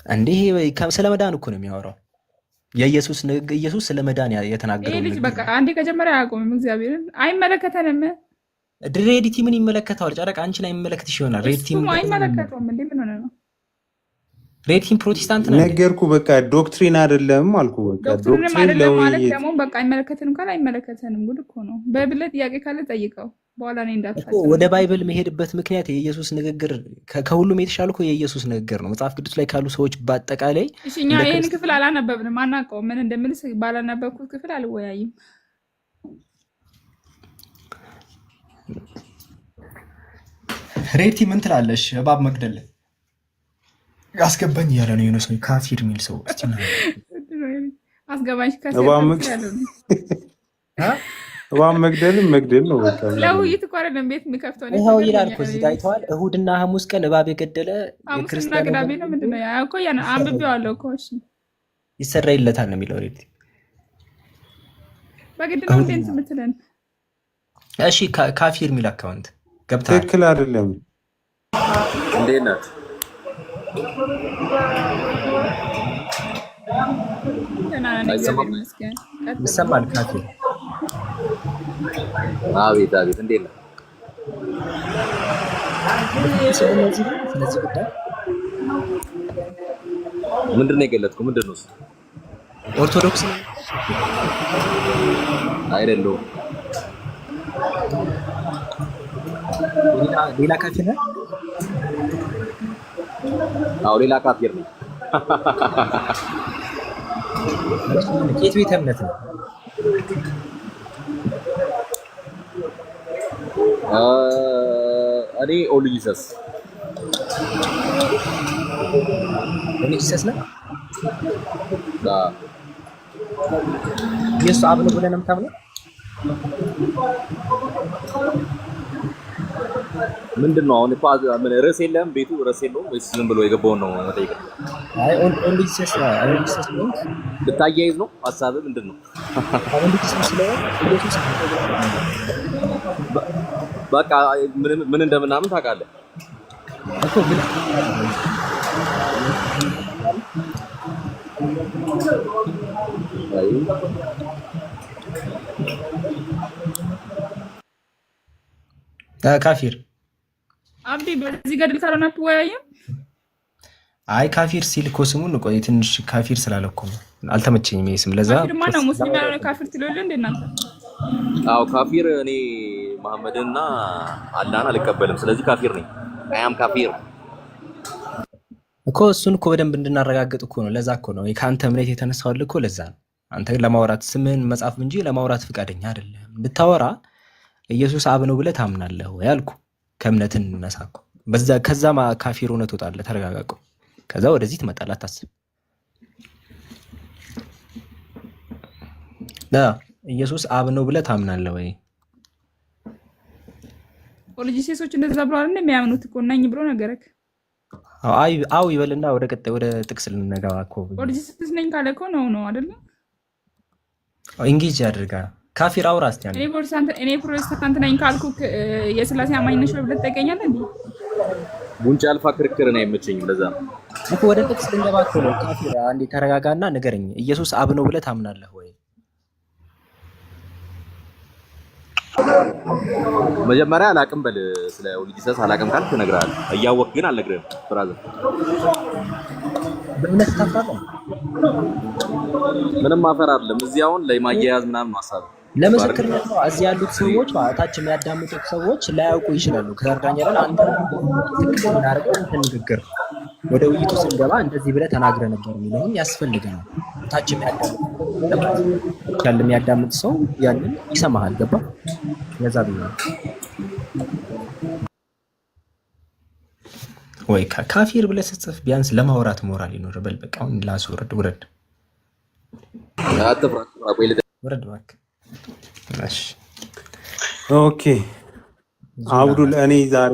እንዴ ስለ መዳን እኮ ነው የሚያወራው። ኢየሱስ ስለ መዳን ይሄ የተናገረው ልጅ ንግግር በቃ ነው። አንዴ ከጀመረ አያቆምም። እግዚአብሔርን አይመለከተንም። ሬዲቲ ምን ይመለከተዋል? ጨረቃ አንቺን አይመለከትሽ ይሆናል። እሱም አይመለከተውም። እንዴ ምን ሆነ ነው? ሬዲቲም ፕሮቴስታንት ነው እንዴ? ነገርኩ። በቃ ዶክትሪን አይደለም አልኩ። በቃ ዶክትሪንም ዶክትሪን አይደለም ማለት ለውይይት ደግሞ በቃ አይመለከተንም ካለ አይመለከተንም። ጉድ እኮ ነው። በብለህ ጥያቄ ካለ ጠይቀው። በኋላ እኔ እኮ እንዳትፋጭ ወደ ባይብል መሄድበት ምክንያት የኢየሱስ ንግግር ከሁሉም የተሻለ እኮ የኢየሱስ ንግግር ነው። መጽሐፍ ቅዱስ ላይ ካሉ ሰዎች በአጠቃላይ እሺ፣ እኛ ይህን ክፍል አላነበብንም፣ አናውቀውም። ምን እንደምልስ ባላነበብኩት ክፍል አልወያይም። ሬዲቲ ምን ትላለሽ? እባብ መግደል አስገባኝ እያለ ነው የሆነ ሰው ካፊር የሚል ሰው አስገባኝ እባብ መግደልም መግደል ነው። በቃ ለውይይት እኮ አይደለም ቤት የሚከፍተው ይኸው ይላል እኮ እዚህ ጋር አይተዋል። እሁድና ሐሙስ ቀን እባብ የገደለ ሐሙስና ቅዳሜ ነው ምንድን ነው እኮ አንብቤዋለሁ እኮ። እሺ ይሰራይለታል ነው የሚለው ሬዲቲ። በግድ ነው እንዴት የምትለን? እሺ ካፊር የሚል አካውንት ገብተሃል? ትክክል አይደለም። እንዴት ናት? ይሰማል ካፊር? አቤት አቤት፣ እንዴት ነው? ስለዚህ ጉዳይ ምንድን ነው የገለጥኩ? ምንድን ነው እሱ? ኦርቶዶክስ ነው አይደለሁም። ሌላ ካፊር ነው? አዎ ሌላ ካፊር ነው። የት ቤተ እምነት ነው? እኔ ኦንሊ ጂሰስ ነው። ኢየሱስ አብ ነው ብለህ ነው የምታምነው? ምንድን ነው አሁን? ምን ርዕስ የለህም? ቤቱ ርዕስ የለውም ወይስ ዝም ብሎ የገባውን ነው መጠየቅ? አይ ኦንሊ ጂሰስ ነው። ልታያይዝ ነው ሀሳብህ? ምንድን ነው? ኦንሊ ጂሰስ ነው። ኢየሱስ በቃ ምን እንደምናምን ታውቃለህ እኮ ግን ካፊር አብዲ በዚህ ገድል ካልሆነ አትወያይም? አይ ካፊር ሲል እኮ ስሙን ቆይ ትንሽ ካፊር ስላለ እኮ አልተመቸኝም ይሄ ስም። ለዛ ካፊር ማነው? ሙስሊም ያልሆነ ካፊር ትለውልህ እንዴ እናንተ? አዎ ካፊር እኔ መሐመድንና አላህን አልቀበልም። ስለዚህ ካፊር ነኝ። አያም ካፊር እኮ እሱን እኮ በደንብ እንድናረጋግጥ እኮ ነው። ለዛ እኮ ነው ከአንተ እምነት የተነሳው እኮ ለዛ ነው። አንተ ለማውራት ስምህን መጻፍ እንጂ ለማውራት ፍቃደኛ አይደለም። ብታወራ ኢየሱስ አብ ነው ብለህ ታምናለህ ወይ አልኩ። ከእምነትን ነሳኩ በዛ ከዛ ካፊር ሆነ ትወጣለህ። ተረጋጋቁ። ከዛ ወደዚህ ትመጣለህ። አታስብ። ኢየሱስ አብ ነው ብለህ ታምናለህ ወይ? ኦሎጂሴሶች እንደዛ ብሎ አይደል የሚያምኑት እኮ ነኝ ብሎ ነገረክ። አው ይበልና ወደ ቀጣይ ወደ ጥቅስ ልንገባ እኮ። ኦሎጂሴስ ነኝ ካለ እኮ ነው አይደል? ኢንጌጅ ያድርጋ። ካፊር አውራ እስቲ አንተ። እኔ ፕሮቴስታንት ነኝ ካልኩ የሥላሴ አማኝ ነሽ ብለህ ትጠይቀኛለህ እንዴ? ጉንጫ አልፋ ክርክር ነው አይመቸኝም። ለዛ ነው እኮ ወደ ጥቅስ ልንገባ እኮ ነው። ካፊር አንዴ ተረጋጋና ንገረኝ። ኢየሱስ አብ ነው ብለህ ታምናለህ ወይ? መጀመሪያ አላቅም በል። ስለ ኦንሊ ጂሰስ አላቅም ካልክ እነግርሃለሁ። እያወቅህ ግን አልነግርህም። ብራዘር በእምነት ታፍራለህ? ምንም ማፈር አይደለም። እዚህ አሁን ለማያያዝ ምናምን ማሳብ ለምስክርነት ነው። እዚህ ያሉት ሰዎች ታች የሚያዳምጡት ሰዎች ላያውቁ ይችላሉ። ከርዳኛ ላይ አንተ ትክክል እንዳደረገው ንግግር ወደ ውይይቱ ስንገባ እንደዚህ ብለህ ተናግረህ ነበር የሚለውን ያስፈልጋል። ታች የሚያዳምጥ ሰው ያንን ይሰማሃል። ገባ? ለዛ ብዬ ነው ወይ ካፊር ብለህ ስትጽፍ ቢያንስ ለማውራት ሞራል ይኖር። በል በቃ አሁን ላስወርድ። ውረድ ውረድ እባክህ። እሺ ኦኬ አብዱል፣ እኔ ዛሬ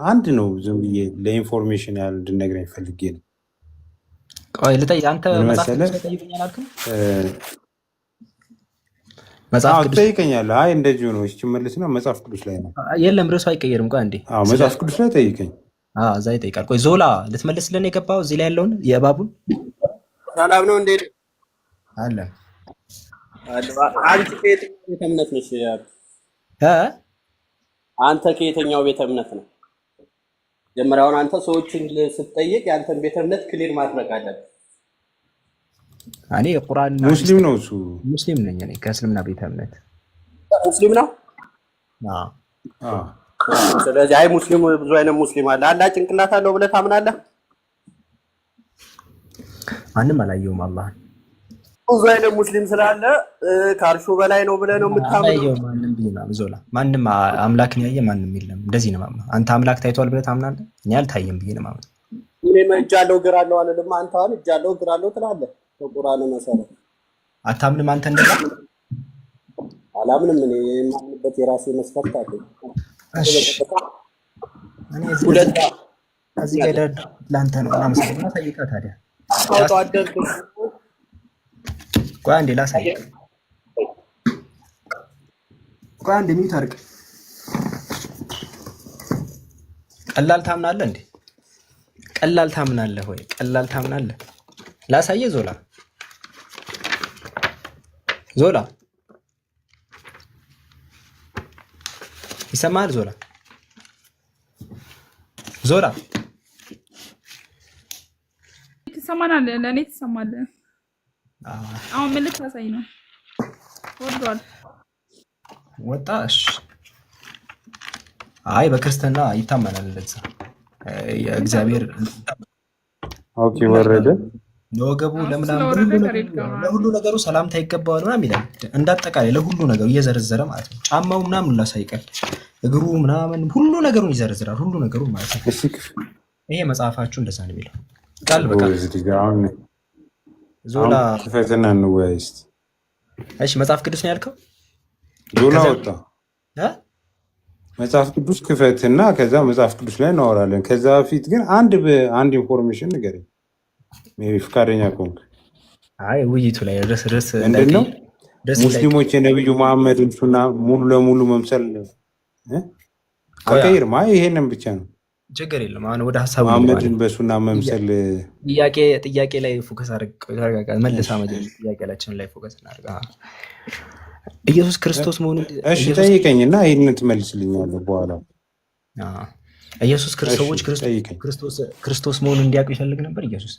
አንድ ነው ዝም ብዬ ለኢንፎርሜሽን ያህል እንድነግረኝ ፈልጌ ነው። ቆይ ልጠይቅ። አንተ መጽሐፍ ቅዱስ ትጠይቀኛለህ? አይ እንደዚሁ ነው። እሺ መልስ ነው። መጽሐፍ ቅዱስ ላይ ነው። የለም ርዕሱ አይቀየርም። ቆይ አንዴ መጽሐፍ ቅዱስ ላይ ጠይቀኝ። እዛ ይጠይቃል። ቆይ ዞላ ልትመልስልን የገባው እዚህ ላይ ያለውን የእባቡን ሰላም ነው እንዴ? አለ አንተ ከየትኛው ቤተ እምነት ነሽ? አንተ ከየትኛው ቤተ እምነት ነው? ጀመራውን አንተ ሰዎችን ስትጠይቅ ያንተን ቤተ እምነት ክሊር ማድረግ አለብህ። እኔ ቁርአን ሙስሊም ነው እሱ። ሙስሊም ነኝ እኔ ከእስልምና ቤተ እምነት ሙስሊም ነው። ስለዚህ አይ ሙስሊም ብዙ አይነት ሙስሊም አለ። አላህ ጭንቅላት አለው ብለህ ታምናለህ? ማንም አላየውም አላህ ብዙ አይነት ሙስሊም ስላለ ከአርሹ በላይ ነው ብለህ ነው የምታምነው? ማንም ቢና ዞላ ማንም አምላክን ያየ ማንም የለም። እንደዚህ ነው ማምነው። አንተ አምላክ ታይቷል ብለህ ታምናለህ? እኔ አልታየም ብዬ ነው ማምነው። እኔ እጃለሁ እግር አለው አለልም። አንተ አሁን እጃለሁ እግር አለው ትላለህ። በቁርአኑ መሰረት አታምንም አንተ እንደዛ? አላምንም። እኔ የማምንበት የራሴ መስፈርት አለኝ። እኔ እዚህ ጋር ለአንተ ነው አመሰግናለሁ። ታይቃ ታዲያ ቆይ አንዴ ላሳይህ። ቆይ አንዴ ሚዩት አድርግ። ቀላል ታምናለህ እንዴ? ቀላል ታምናለህ ወይ? ቀላል ታምናለህ? ላሳየህ። ዞላ ዞላ ይሰማል? ዞላ ዞላ ትሰማናለህ? ለእኔ ትሰማለህ? አሁን ምልክት አሳይ ነው። ወርዷል። ወጣ። እሺ። አይ በክርስትና ይታመናል እንደዛ። የእግዚአብሔር ኦኬ ወረደ። ለወገቡ ለሁሉ ነገሩ ሰላምታ ይገባዋል ምናምን ይላል። እንዳጠቃላይ ለሁሉ ነገሩ እየዘረዘረ ማለት ነው። ጫማው ምናምን ላሳይቀር፣ እግሩ ምናምን ሁሉ ነገሩን ይዘረዝራል። ሁሉ ነገሩ ማለት ነው። ይሄ መጽሐፋችሁ እንደዛ ነው የሚለው ቃል በቃል ዞላ ክፈትና እንወያይ እስኪ። እሺ መጽሐፍ ቅዱስ ነው ያልከው? ዞላ ወጣ። መጽሐፍ ቅዱስ ክፈትና ከዛ መጽሐፍ ቅዱስ ላይ እናወራለን። ከዛ በፊት ግን አንድ ኢንፎርሜሽን ንገረኝ ሜቢ ፈቃደኛ ከሆንክ። አይ ውይይቱ ላይ ድረስ ምንድን ነው ሙስሊሞች የነቢዩ መሐመድን ሱና ሙሉ ለሙሉ መምሰል አልቀይርም። አይ ይሄንን ብቻ ነው ችግር የለም። አሁን ወደ ሀሳቡ መሐመድን በሱና መምሰል ጥያቄ ላይ ፎከስ አድርግ። መልሳ ጥያቄያችን ላይ ፎከስ እናድርግ። ኢየሱስ ክርስቶስ መሆኑን እሺ ጠይቀኝና ይህንን ትመልስልኛለህ በኋላ። ኢየሱስ ሰዎች ክርስቶስ መሆኑን እንዲያውቁ ይፈልግ ነበር ኢየሱስ።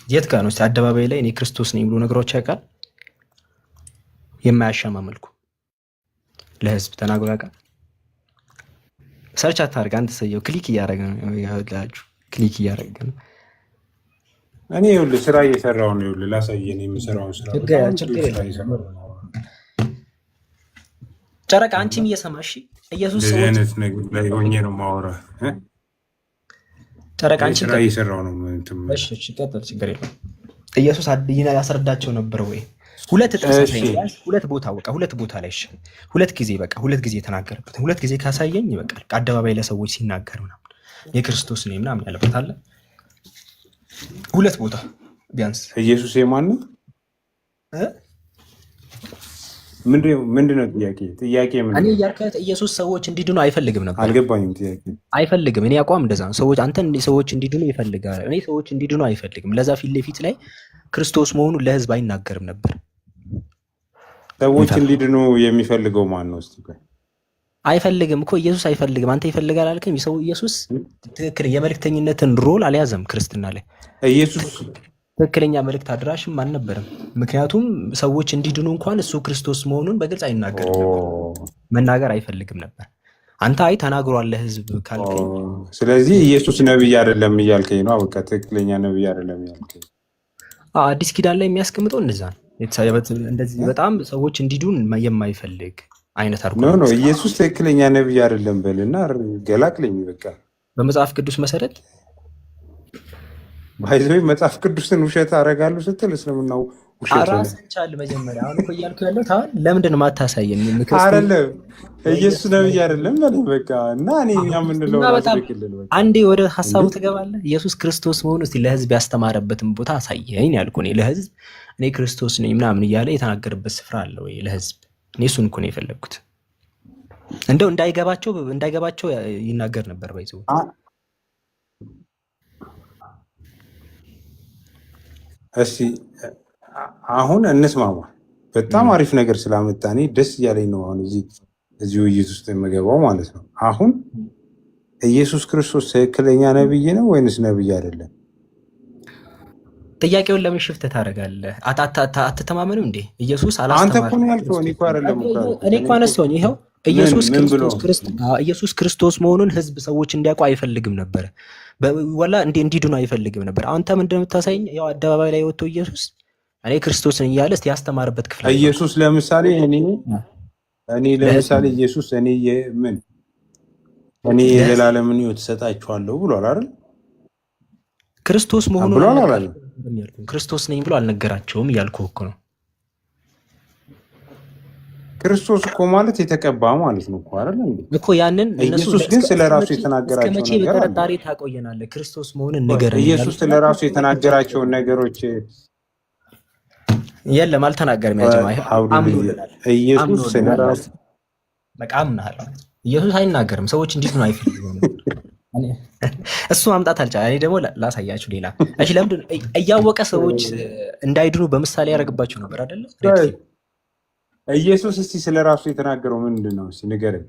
የት ጋር ነው አደባባይ ላይ እኔ ክርስቶስ ነኝ ብሎ ነገሮች ያውቃል? የማያሻማ መልኩ ለህዝብ ተናግሮ ያውቃል? ሰርች አታርግ አንተ ሰየው። ክሊክ እያደረገ ነው ያላችሁ፣ ክሊክ እያደረገ ነው። እኔ ይኸውልህ ስራ እየሰራሁ ነው። ይኸውልህ ላሳየህ ነው የምሰራውን ስራ። ጨረቃ አንቺም እየሰማሽ ኢየሱስ ሰዎች አይነት ነገር ላይ ሆኜ ነው የማወራህ። ጨረቃ አንቺም ስራ እየሰራሁ ነው። እሺ ቀጥል፣ ችግር የለም። ኢየሱስ ያስረዳቸው ነበር ወይ? ሁለት ቦታ በቃ ሁለት ቦታ ላይ እሺ፣ ሁለት ጊዜ የተናገረበት ሁለት ጊዜ ካሳየኝ ይበቃል። አደባባይ ለሰዎች ሲናገር ምናምን የክርስቶስ ነኝ ምናምን ያለበት አለ። ሁለት ቦታ ቢያንስ። ኢየሱስ የማን ነው? ምንድነው ጥያቄ እኔ እያልኩት ኢየሱስ ሰዎች እንዲድኑ አይፈልግም ነበር። አልገባኝም ጥያቄ። አይፈልግም። እኔ አቋም እንደዛ ነው። ሰዎች እንዲድኑ ይፈልጋል። እኔ ሰዎች እንዲድኑ አይፈልግም። ለዛ ፊት ለፊት ላይ ክርስቶስ መሆኑን ለህዝብ አይናገርም ነበር። ሰዎች እንዲድኑ የሚፈልገው ማን ነው? እስቲ አይፈልግም እኮ ኢየሱስ አይፈልግም። አንተ ይፈልጋል አልከኝ። ኢየሱስ ትክክል የመልእክተኝነትን ሮል አልያዘም ክርስትና ላይ። ኢየሱስ ትክክለኛ መልእክት አድራሽም አልነበረም። ምክንያቱም ሰዎች እንዲድኑ እንኳን እሱ ክርስቶስ መሆኑን በግልጽ አይናገርም ነበር፣ መናገር አይፈልግም ነበር። አንተ አይ ተናግሯል ለህዝብ ካልከኝ፣ ስለዚህ ኢየሱስ ነብይ አይደለም እያልከኝ ነው። በቃ ትክክለኛ ነብይ አይደለም እያልከኝ። አዲስ ኪዳን ላይ የሚያስቀምጠው እንደዛ ነው። እንደዚህ በጣም ሰዎች እንዲድኑ የማይፈልግ አይነት አድርጎ ነው። ኢየሱስ ትክክለኛ ነብይ አይደለም በልና ገላቅለኝ። በቃ በመጽሐፍ ቅዱስ መሰረት ባይዘይ መጽሐፍ ቅዱስን ውሸት አደርጋለሁ ስትል እስልምናው ውሸት ነው። አራስንቻል መጀመሪያ አሁን እኮ እያልኩ ያለው ታዲያ ለምንድን ነው ማታሳየን? አይደለም ኢየሱስ ነብይ አይደለም በቃ እና እኛ የምንለው አንዴ ወደ ሀሳቡ ትገባለህ። ኢየሱስ ክርስቶስ መሆኑ እስቲ ለህዝብ ያስተማረበትን ቦታ አሳየኝ ያልኩህ እኔ ለህዝብ እኔ ክርስቶስ ነኝ ምናምን እያለ የተናገረበት ስፍራ አለ ወይ ለህዝብ? እኔ እሱን እኮ ነው የፈለግኩት። እንደው እንዳይገባቸው ይናገር ነበር ባይዘው። እስቲ አሁን እንስማማ። በጣም አሪፍ ነገር ስላመጣ እኔ ደስ እያለኝ ነው አሁን እዚህ ውይይት ውስጥ የምገባው ማለት ነው። አሁን ኢየሱስ ክርስቶስ ትክክለኛ ነብይ ነው ወይንስ ነብይ አይደለም? ጥያቄውን ለምን ሽፍት ታደርጋለህ? አትተማመንም እንዴ? ኢየሱስ አንተ እኮ ነው ያልከው፣ እኔ እኮ አይደለም። እኔ እኮ አነሳሁኝ። ይኸው ኢየሱስ ክርስቶስ መሆኑን ህዝብ ሰዎች እንዲያውቁ አይፈልግም ነበር። ወላ እንዲድኑ አይፈልግም ነበር። አንተ ምንድን ነው የምታሳይኝ? ያው አደባባይ ላይ ወጥቶ ኢየሱስ እኔ ክርስቶስን እያለ እስቲ ያስተማርበት ክፍል ኢየሱስ ለምሳሌ እኔ ለምሳሌ ኢየሱስ እኔ የዘላለምን ሕይወት እሰጣችኋለሁ ብሏል አይደል? ክርስቶስ መሆኑን ብሏል አላለም? ክርስቶስ ነኝ ብሎ አልነገራቸውም እያልኩህ እኮ ነው። ክርስቶስ እኮ ማለት የተቀባ ማለት ነው እኮ አይደል እንዴ? እኮ ያንን ኢየሱስ ግን ስለራሱ የተናገራቸው ነገር ነገር አለ። በጥርጣሬ ታቆየናለህ። ክርስቶስ መሆኑን ንገረኝ። ኢየሱስ ስለራሱ የተናገራቸውን ነገሮች የለም አልተናገርም። ያጀማ አምኑልናል። ኢየሱስ ስለራሱ በቃ አምናለሁ። ኢየሱስ አይናገርም። ሰዎች እንዴት ነው አይፈልጉም? እሱ ማምጣት አልቻለም። እኔ ደግሞ ላሳያችሁ ሌላ። እሺ ለምንድን እያወቀ ሰዎች እንዳይድኑ በምሳሌ ያደርግባቸው ነበር አይደለ? ኢየሱስ እስቲ ስለራሱ የተናገረው ምንድን ነው? እስቲ ንገረኝ።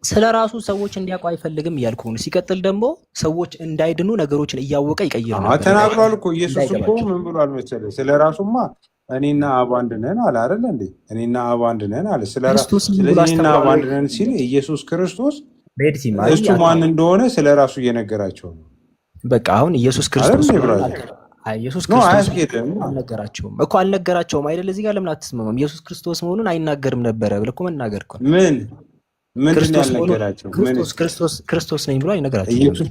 ስለራሱ ሰዎች እንዲያውቁ አይፈልግም እያልኩ ነው። ሲቀጥል ደግሞ ሰዎች እንዳይድኑ ነገሮችን እያወቀ ይቀይር ነበር። ተናግሯል እኮ ኢየሱስ እኮ ምን ብሏል መሰለህ? ስለራሱማ እኔና አብ አንድ ነን አለ አይደል እንዴ? እኔና አብ አንድ ነን አለ። ስለዚህ እኔና አብ አንድ ነን ሲል ኢየሱስ ክርስቶስ እሱ ማን እንደሆነ ስለራሱ እየነገራቸው ነው። በቃ አሁን ኢየሱስ ክርስቶስ አልነገራቸውም እኮ አልነገራቸውም አይደል? እዚህ ጋር ለምን አትስማማም? ኢየሱስ ክርስቶስ መሆኑን አይናገርም ነበረ ብለህ እኮ መናገር እኮ ምንድን ነው ያልነገራቸው? ክርስቶስ ነኝ ብሎ አይነገራቸውም።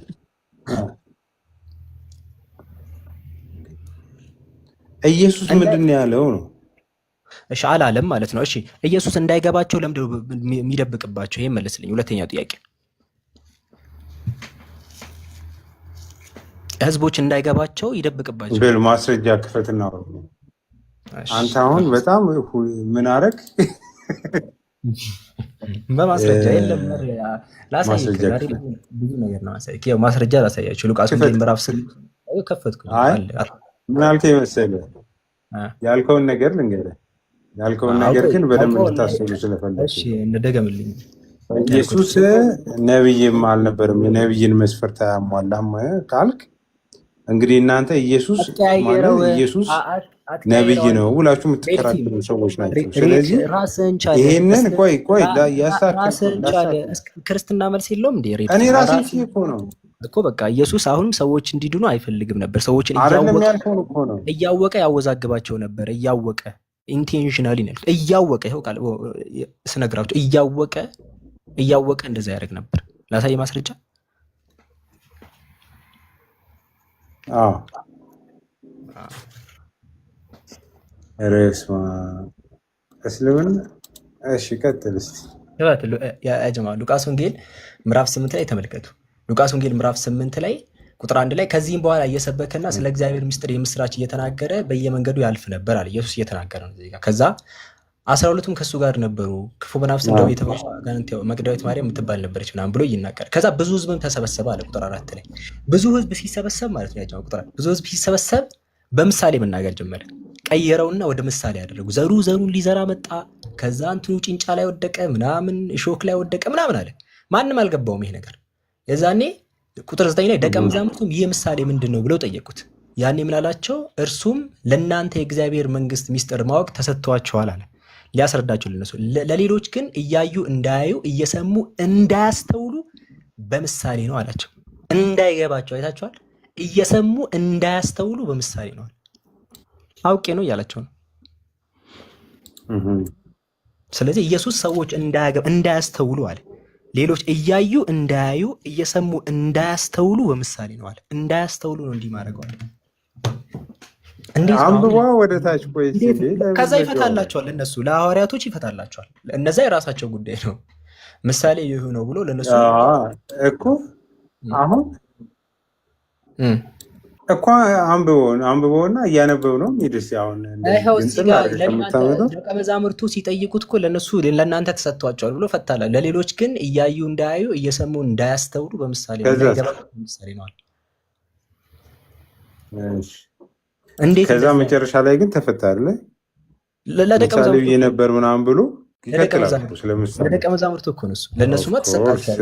ኢየሱስ ምንድን ነው ያለው ነው? እሺ አላለም ማለት ነው። እሺ ኢየሱስ እንዳይገባቸው ለምንድን ነው የሚደብቅባቸው? ይሄን መልስልኝ። ሁለተኛው ጥያቄ ህዝቦች እንዳይገባቸው ይደብቅባቸው ብል ማስረጃ ክፈትና አንተ አሁን በጣም ምን አደረግ? በማስረጃ የለም ላሳይህ። ብዙ ነገር ነው ማስረጃ ላሳያችሁ። ሉቃስ ወንጌል ምዕራፍ 8 ከፈትኩኝ። ምን አልከኝ መሰለህ? ያልከውን ነገር ልንገርህ። ያልከውን ነገር ግን በደንብ እንድታስቡ ስለፈለግኩ። እሺ እንደገምልኝ። ኢየሱስ ነብይም አልነበረም፣ የነብይን መስፈርት አያሟላም ካልክ እንግዲህ እናንተ ኢየሱስ ነብይ ነው ብላችሁ የምትከራከሩ ሰዎች ናቸው። ስለዚህ ይሄንን ቆይ ክርስትና መልስ የለውም እንዴ? እኔ ራሴ እኮ ነው እኮ በቃ ኢየሱስ አሁንም ሰዎች እንዲድኑ አይፈልግም ነበር። ሰዎችን እያወቀ ያወዛግባቸው ነበር። እያወቀ ኢንቴንሽናሊ ነው እያወቀ ይኸው ቃል ስነግራቸው እያወቀ እንደዛ ያደርግ ነበር። ላሳይ ማስረጃ። ረስማ እስልምና። እሺ ቀጥል እስቲ ያጀማ። ሉቃስ ወንጌል ምዕራፍ 8 ላይ ተመልከቱ። ሉቃስ ወንጌል ምዕራፍ 8 ላይ ቁጥር 1 ላይ ከዚህም በኋላ እየሰበከና ስለ እግዚአብሔር ምስጢር የምስራች እየተናገረ በየመንገዱ ያልፍ ነበር አለ። ኢየሱስ እየተናገረ ነው እዚህ ጋር። ከዛ 12ቱም ከእሱ ጋር ነበሩ። ክፉ በናፍስ እንደው የተባሉ መግደላዊት ማርያም የምትባል ነበረች ምናምን ብሎ ይናገር። ከዛ ብዙ ህዝብም ተሰበሰበ አለ ቁጥር 4 ላይ። ብዙ ህዝብ ሲሰበሰብ ማለት ነው ያጀማ ቁጥር ብዙ ህዝብ ሲሰበሰብ በምሳሌ መናገር ጀመረ። ቀየረውና ወደ ምሳሌ ያደረጉ ዘሩን ሊዘራ መጣ። ከዛ እንትኑ ጭንጫ ላይ ወደቀ ምናምን እሾክ ላይ ወደቀ ምናምን አለ። ማንም አልገባውም ይሄ ነገር። የዛኔ ቁጥር 9 ላይ ደቀ መዛሙርቱም ይህ ምሳሌ ምንድን ነው ብለው ጠየቁት። ያኔ ምን አላቸው? እርሱም ለእናንተ የእግዚአብሔር መንግስት ሚስጥር ማወቅ ተሰጥቷቸዋል አለ። ሊያስረዳቸው ለነሱ፣ ለሌሎች ግን እያዩ እንዳያዩ እየሰሙ እንዳያስተውሉ በምሳሌ ነው አላቸው። እንዳይገባቸው አይታችኋል። እየሰሙ እንዳያስተውሉ በምሳሌ ነው። አውቄ ነው እያላቸው ነው። ስለዚህ ኢየሱስ ሰዎች እንዳያስተውሉ አለ። ሌሎች እያዩ እንዳያዩ እየሰሙ እንዳያስተውሉ በምሳሌ ነው አለ። እንዳያስተውሉ ነው እንዲህ ማድረገዋል። አንብቧ ወደ ታች ቆይ። ከዛ ይፈታላቸዋል። እነሱ ለሐዋርያቶች ይፈታላቸዋል። እነዛ የራሳቸው ጉዳይ ነው። ምሳሌ ይሁ ነው ብሎ ለነሱ እኮ አሁን እኮ አንብበውና እያነበብ ነው ሄድስ አሁን ይኸው እዚህ ግንጽል ጋር አድርገህ ከምታመጣው ደቀ መዛሙርቱ ሲጠይቁት እኮ ለእናንተ ተሰጥቷቸዋል ብሎ ፈታላል። ለሌሎች ግን እያዩ እንዳያዩ እየሰሙ እንዳያስተውሉ በምሳሌ ምሳሌ ነዋል። ከዛ መጨረሻ ላይ ግን ተፈታለ ለምሳሌ የነበር ምናምን ብሎ ለደቀ መዛሙርቱ እኮ ነው እሱ። ለእነሱማ ተሰጣቸዋል።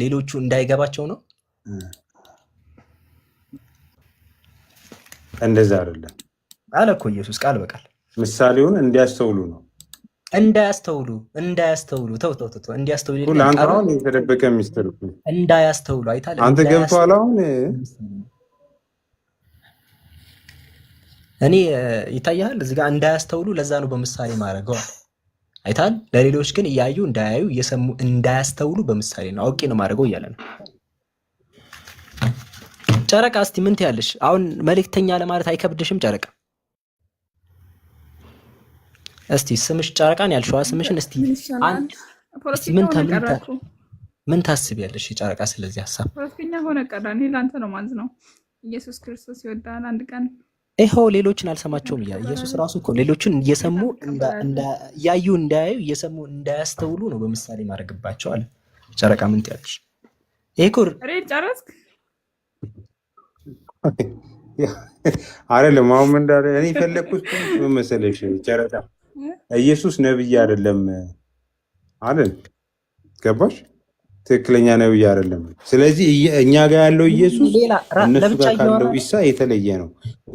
ሌሎቹ እንዳይገባቸው ነው። እንደዛ አይደለም አለ እኮ ኢየሱስ ቃል በቃል ምሳሌውን እንዲያስተውሉ ነው። እንዳያስተውሉ ተው እንዲያስተውሉ ለአንተ አሁን የተደበቀ ሚስጥር እንዳያስተውሉ አይታል። አንተ ገብቶሃል አሁን እኔ ይታያል እዚህ ጋር እንዳያስተውሉ ለዛ ነው በምሳሌ ማድረገው አይታል። ለሌሎች ግን እያዩ እንዳያዩ እየሰሙ እንዳያስተውሉ በምሳሌ ነው አውቄ ነው ማድረገው እያለ ነው። ጨረቃ እስቲ ምን ትያለሽ? አሁን መልእክተኛ ለማለት አይከብድሽም? ጨረቃ እስቲ ስምሽ ጨረቃን ያልሽዋ ስምሽን እስቲ ምን ታስቢያለሽ ጨረቃ? ስለዚህ ሐሳብ ፖለቲከኛ ሆነ ቀራ እኔ ላንተ ነው ማለት ነው። ኢየሱስ ክርስቶስ ይወዳል አንድ ቀን ይኸው ሌሎችን አልሰማቸውም እያለ ኢየሱስ ራሱ እኮ ሌሎችን እየሰሙ እያዩ እንዳያዩ እየሰሙ እንዳያስተውሉ ነው በምሳሌ ማድረግባቸው አለ። ጨረቃ ምን ትያለሽ? ይሄ እኮ ጨረስክ አይደለም። አሁን ምን እንዳለ እኔ የፈለኩት ምን መሰለሽ ጨረቃ ኢየሱስ ነብይ አይደለም አይደል? ገባሽ? ትክክለኛ ነብይ አይደለም። ስለዚህ እኛ ጋር ያለው ኢየሱስ እነሱ ጋር ካለው ኢሳ የተለየ ነው።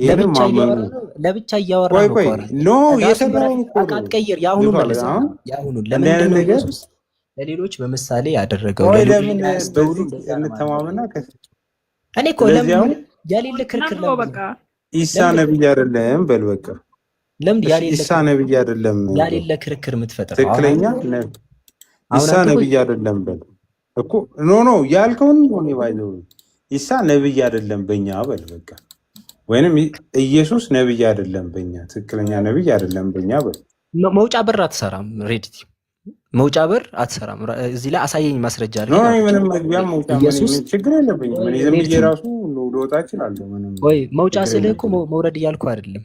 ይሄን ማመኑ ለብቻ እያወራ ነው። ኖ የተባለው እኮ አትቀይር። ያሁኑ ማለት ነው። ያሁኑ ለምን ኢየሱስ ለሌሎች በምሳሌ ያደረገው ለምን እንተማመና እኔ እኮ ለምን ያሌለ ክርክር ነው። በቃ ኢሳ ነብይ አይደለም በል በቃ ለምን ያሌለ ኢሳ ነብይ አይደለም ያሌለ ክርክር የምትፈጥረው ትክክለኛ ኢሳ ነብይ አይደለም በል እኮ ኖ ያልከውን ነው ባይዘው ኢሳ ነብይ አይደለም በእኛ በል በቃ ወይንም ኢየሱስ ነብይ አይደለም በእኛ ትክክለኛ ነብይ አይደለም በእኛ በል መውጫ በር አትሰራም። ሬዲቲ መውጫ በር አትሰራም። እዚህ ላይ አሳየኝ ማስረጃ አለ። ነው ምንም መግቢያ መውጫ ምን ችግር የለብኝም። እኔ ዝም ብዬ ራሱ ልወጣ እችላለሁ። ምንም ወይ መውጫ ስልህ እኮ መውረድ እያልኩ አይደለም።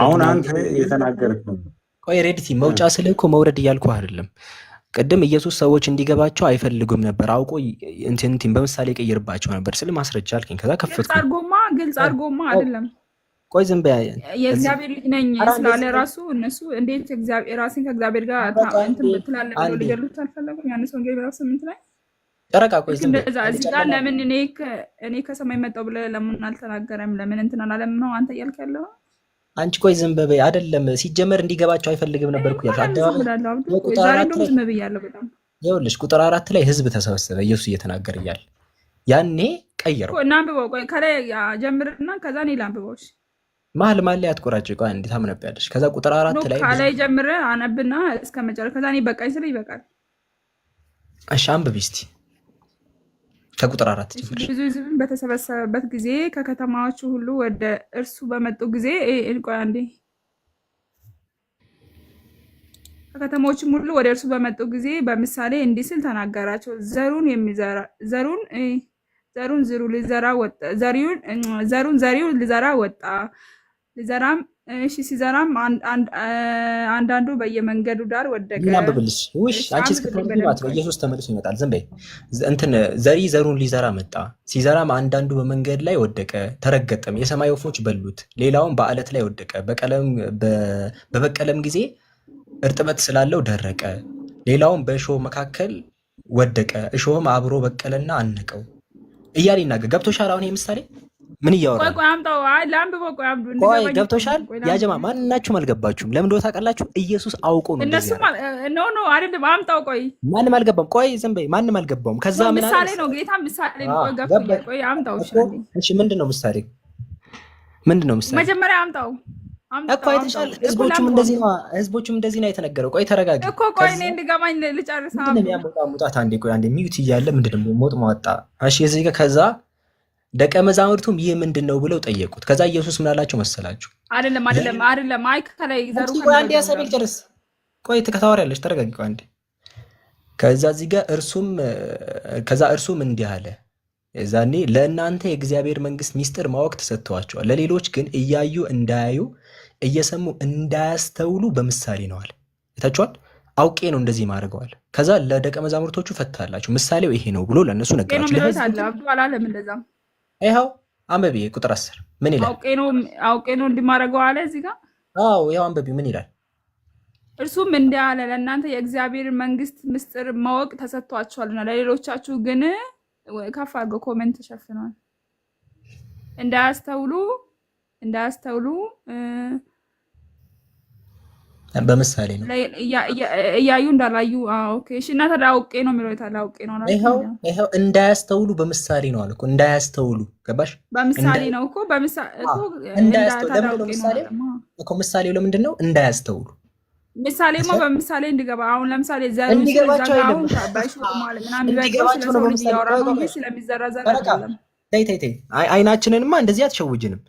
አሁን አንተ የተናገርከው ቆይ ሬዲቲ መውጫ ስልህ እኮ መውረድ እያልኩ አይደለም። ቅድም ኢየሱስ ሰዎች እንዲገባቸው አይፈልጉም ነበር አውቆ እንትን በምሳሌ ቀይርባቸው ነበር ስለ ማስረጃ አልከኝ። ከዛ ከፈትኩ ግልጽ አድርጎማ አይደለም። ቆይ ዝም በያ የእግዚአብሔር ልጅ ነኝ ስላለ ራሱ እነሱ እንዴት እግዚአብሔር ራስን ከእግዚአብሔር ጋር እንትን ብትላለ ብሎ ሊገሉት አልፈለጉም። ዮሐንስ ወንጌል ምዕራፍ 8 ላይ ጨረቃ ቆይ ዝም በያ እዚህ ጋር ለምን እኔ ከሰማይ መጣሁ ብለህ ለምን አልተናገረም? ለምን እንትን አላለም ነው አንተ እያልክ ያለው? አንቺ ቆይ ዝም በይ አይደለም። ሲጀመር እንዲገባቸው አይፈልግም ነበር እኮ ያልኩት። ይኸውልሽ ቁጥር 4 ላይ ህዝብ ተሰበሰበ ኢየሱስ እየተናገረ እያለ ያኔ ቀየረው። እናንብበው። ቆይ ከላይ ጀምርና ከዛ እኔ ላንብበው። መሀል ላይ አትቆራጭ። ቆይ እንዴት ታምነብያለሽ? ከዛ ቁጥር 4 ላይ ከላይ ጀምረ አነብና እስከ መጨረሻ ከዛ እኔ በቃኝ ስለ ይበቃል። እሺ አንብቢ እስቲ ከቁጥር 4 ጀምር። ብዙ ህዝብ በተሰበሰበበት ጊዜ ከከተማዎቹ ሁሉ ወደ እርሱ በመጡ ጊዜ ቆይ አንዴ ከከተማዎቹም ሁሉ ወደ እርሱ በመጡ ጊዜ በምሳሌ እንዲህ ሲል ተናገራቸው። ዘሩን ዘሪው ሊዘራ ወጣ። ሊዘራም ሲዘራም አንዳንዱ በየመንገዱ ዳር ወደቀ። እናንብብልሽ ውሽ አንቺ እስከተረጉማት ነው። ኢየሱስ ተመልሶ ይመጣል። ዝም በይ እንትን ዘሩን ሊዘራ መጣ። ሲዘራም አንዳንዱ በመንገድ ላይ ወደቀ፣ ተረገጠም፣ የሰማይ ወፎች በሉት። ሌላውም በአለት ላይ ወደቀ፣ በበቀለም ጊዜ እርጥበት ስላለው ደረቀ። ሌላውም በእሾህ መካከል ወደቀ፣ እሾህም አብሮ በቀለና አነቀው እያለ ይናገር። ገብቶሻል? አሁን ይሄ ምሳሌ ምን እያወራ ነው? ቆይ ገብቶሻል? ያጀማ ማንናችሁም አልገባችሁም። ለምን እንደው ታውቃላችሁ? ኢየሱስ አውቆ ነው እንደዚህ ኖ አይደለም። አምጣው። ቆይ ማንም አልገባም። ቆይ ዝም በይ። ማንም አልገባም። ከዛ ምን ምሳሌ ነው? ጌታ ምሳሌ ነው። ቆይ አምጣው። እሺ ምንድነው ምሳሌ? ምንድነው ምሳሌ? መጀመሪያ አምጣው እኮ አይተሻል። ህዝቦቹም እንደዚህ ነው የተነገረው። ቆይ ተረጋጊ እኮ ቆይ እኔ እንድገባኝ ልጨርስ። ሙጣት አንዴ ቆይ አንዴ ሚዩት እያለ ምንድነው ሞጥ ማወጣ? እሺ እዚህ ጋር ከዛ ደቀ መዛሙርቱም ይህ ምንድነው ብለው ጠየቁት። ከዛ ኢየሱስ ምን አላቸው መሰላችሁ? አይደለም አይ ከላይ ዘሩ አንዴ ያሰብል ጨርስ። ቆይ ተከታወሪያለሽ። ተረጋጊ ቆይ አንዴ። ከዛ እዚህ ጋር እርሱም እንዲህ አለ። እዛኔ ለእናንተ የእግዚአብሔር መንግስት ሚስጥር ማወቅ ተሰጥቷቸዋል፣ ለሌሎች ግን እያዩ እንዳያዩ እየሰሙ እንዳያስተውሉ በምሳሌ ነዋል። የታችኋል አውቄ ነው እንደዚህ ማድረገዋል። ከዛ ለደቀ መዛሙርቶቹ ፈታላችሁ ምሳሌው ይሄ ነው ብሎ ለእነሱ ነገራችሁ። ይኸው አንበቢ ቁጥር 10 ምን ይላል? አውቄ ነው እንዲማረገው አለ እዚህ ጋር። አዎ ይኸው አንበቢ ምን ይላል? እርሱም እንዲህ አለ፣ ለእናንተ የእግዚአብሔር መንግስት ምስጢር ማወቅ ተሰጥቷችኋልና ለሌሎቻችሁ ግን ከፍ አድርገው ኮሜንት ተሸፍነዋል። እንዳያስተውሉ በምሳሌ ነው እያዩ እንዳላዩ። ኦኬ እሺ። እና ታዲያ አውቄ ነው የሚለው ታዲያ አውቄ ነው ነው። ይኸው እንዳያስተውሉ በምሳሌ ነው አልኩ። እንዳያስተውሉ ገባሽ? በምሳሌ ነው እኮ በምሳሌ እኮ ምሳሌው ለምንድን ነው እንዳያስተውሉ? ምሳሌማ በምሳሌ እንዲገባ። አሁን ለምሳሌ ዘሩን ስለዛጋው ባይሹ ማለት ምናምን ይገባው ስለሰው ልጅ ያወራው ነው ስለሚዘራዘር አይደለም። ተይ አይናችንንማ እንደዚህ አትሸውጅንም።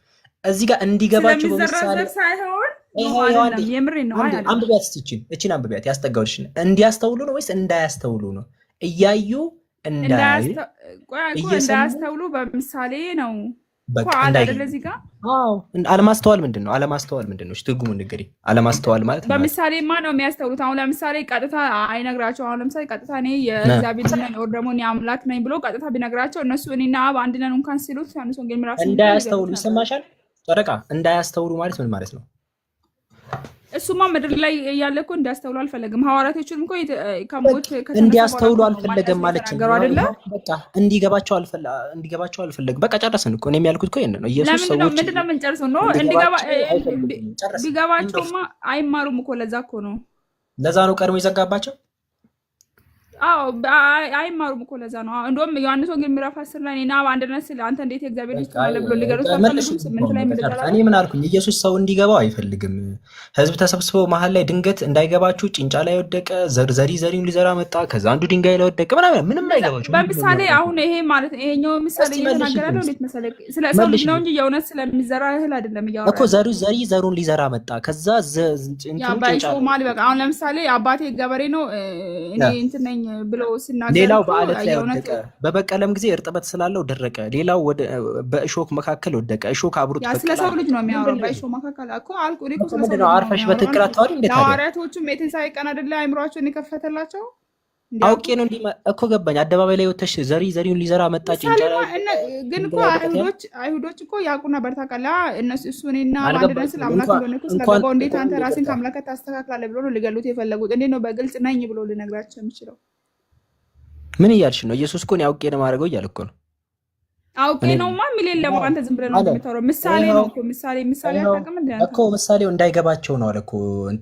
እዚህ ጋር እንዲገባቸው በምሳሌ ሳይሆን የምሬን ነው። አንብቢያት እቺን አንብቢያት ያስጠጋውልሽ። እንዲያስተውሉ ነው ወይስ እንዳያስተውሉ ነው? እያዩ እንዳያስተውሉ በምሳሌ ነው። አለማስተዋል ምንድን ነው? አለማስተዋል ምንድን ነው? ትርጉሙ ንገሪ። አለማስተዋል ማለት በምሳሌማ ነው የሚያስተውሉት። አሁን ለምሳሌ ቀጥታ አይነግራቸው። አሁን ለምሳሌ ቀጥታ እኔ የእግዚአብሔር ነኝ ወር ደግሞ እኔ አምላክ ነኝ ብሎ ቀጥታ ቢነግራቸው እነሱ እኔና አብ አንድ ነን እንኳን ሲሉት ዮሐንስ ወንጌል ምዕራፍ እንዳያስተውሉ ይሰማሻል? ጨረቃ እንዳያስተውሉ ማለት ምን ማለት ነው? እሱማ ምድር ላይ ያለ እኮ እንዲያስተውሉ አልፈለግም። ሐዋርያቶቹም እኮ ከሞት እንዲያስተውሉ አልፈለገም ማለት ነው አይደለ? በቃ እንዲገባቸው አልፈለግም። በቃ ጨረስን እኮ። እኔም ያልኩት እኮ ይሄንን ነው። ኢየሱስ ሰዎች ምንድነው የምንጨርሰው ነው? ቢገባቸውማ አይማሩም እኮ። ለዛ እኮ ነው። ለዛ ነው ቀድሞ የዘጋባቸው። አዎ አይማሩም እኮ ለዛ ነው። እንደውም ዮሐንስ ወንጌል ምዕራፍ 10 ላይ እኔና በአንድነት ስለ አንተ እንዴት የእግዚአብሔር ልጅ ትሆናለህ ብሎ ሊገሩት አልፈልግም። 8 ላይ እኔ ምን አልኩኝ? ኢየሱስ ሰው እንዲገባው አይፈልግም። ህዝብ ተሰብስበው መሀል ላይ ድንገት እንዳይገባችሁ ጭንጫ ላይ ወደቀ፣ ዘሪውን ሊዘራ መጣ፣ ከዛ አንዱ ድንጋይ ላይ ወደቀ ምንም አይገባችሁ። በምሳሌ አሁን ይሄ ማለት ይሄኛው ምሳሌ እየተናገራለሁ እንዴት መሰለህ? ስለ ሰው ልጅ ነው እንጂ የእውነት ስለሚዘራ እህል አይደለም እያወራ እኮ። ዘሩን ሊዘራ መጣ፣ ከዛ ጭንጫ ማለት በቃ አሁን ለምሳሌ አባቴ ገበሬ ነው እኔ እንትን ነኝ ብሎ ሲናገር፣ ሌላው በአለት ላይ ወደቀ፣ በበቀለም ጊዜ እርጥበት ስላለው ደረቀ። ሌላው በእሾክ መካከል ወደቀ፣ እሾክ አብሮት በቀለ። ስለ ሰው ልጅ ነው የሚያወራው። በእሾክ መካከል እኮ አልኩ እኔ እኮ ስለ ሰው ልጅ አርፈሽ በትክክል አታወሪ። እንዴት ታዲያ ሐዋርያቶቹም የትንሣኤ ቀን አይደለ አይምሯቸውን የከፈተላቸው? አውቄ ነው እንዲህ እኮ ገባኝ። አደባባይ ላይ ወተሽ ዘሪውን ሊዘራ መጣ ጭንጫ ላይ። ግን እኮ አይሁዶች እኮ ያውቁ ነበር ታውቃለህ። እነሱ እሱ እኔና ባንድነት ስለ አምላክ እንደሆነ እኮ ስለገባው እንዴት አንተ ራስን ከአምላክ ታስተካክላለህ ብሎ ነው ሊገሉት የፈለጉት። እንዴት ነው በግልጽ ነኝ ብሎ ሊነግራቸው የሚችለው? ምን እያልሽ ነው? ኢየሱስ እኮ ነው አውቄ ነው ማድረገው እያለ እኮ ነው። አውቄ ነውማ የሚል የለም። አንተ ዝም ብለህ ነው የምታወራው። ምሳሌ ነው እኮ ምሳሌ አታውቅም እንዴ አንተ? እኮ ምሳሌው እንዳይገባቸው ነው አለ እኮ።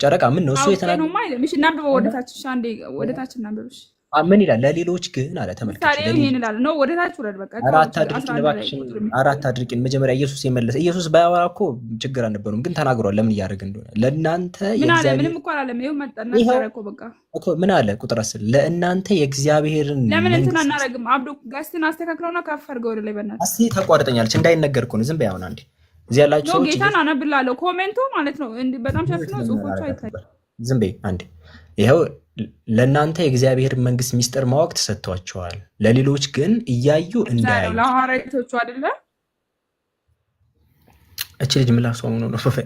ጨረቃ ምን ነው እሱ የተናገረው? ነውማ አይደለም። እሺ እናንብበው ወደታች። አንዴ ወደታች እናንብበው። ምን ይላል? ለሌሎች ግን አለ ተመልካች፣ ይሄን ይላል ነው ወደታች ወረድ። በቃ አራት አድርቂን መጀመሪያ ኢየሱስ የመለሰ። ኢየሱስ ባያወራ እኮ ችግር አልነበረም፣ ግን ተናግሯል። ለምን እያደረገ እንደሆነ ለእናንተ ምንም እኮ አላለም። ይኸው መጣና ታረኮ በቃ እኮ ምን አለ? ቁጥር 10 ለእናንተ የእግዚአብሔርን ለምን እንትን አናረግም? አብዶ ጋስትን አስተካክለውና ከፍ አድርገው ወደ ላይ በእናትህ። እስቲ ተቋርጠኛለች እንዳይነገር እኮ ነው። ዝም በይ አሁን አንዴ እዚህ ያላችሁ ሰዎች ጌታን አነብላለሁ። ኮሜንቱ ማለት ነው በጣም ሸፍነው ጽሁፎቹ አይታይም። ዝም በይ አንዴ። ይኸው ለእናንተ የእግዚአብሔር መንግስት ሚስጥር ማወቅ ተሰጥቷቸዋል፣ ለሌሎች ግን እያዩ እንዳያዩ። ለሐዋርያቶቹ አይደለ? እቺ ልጅ ምላሷ ሆኖ ነው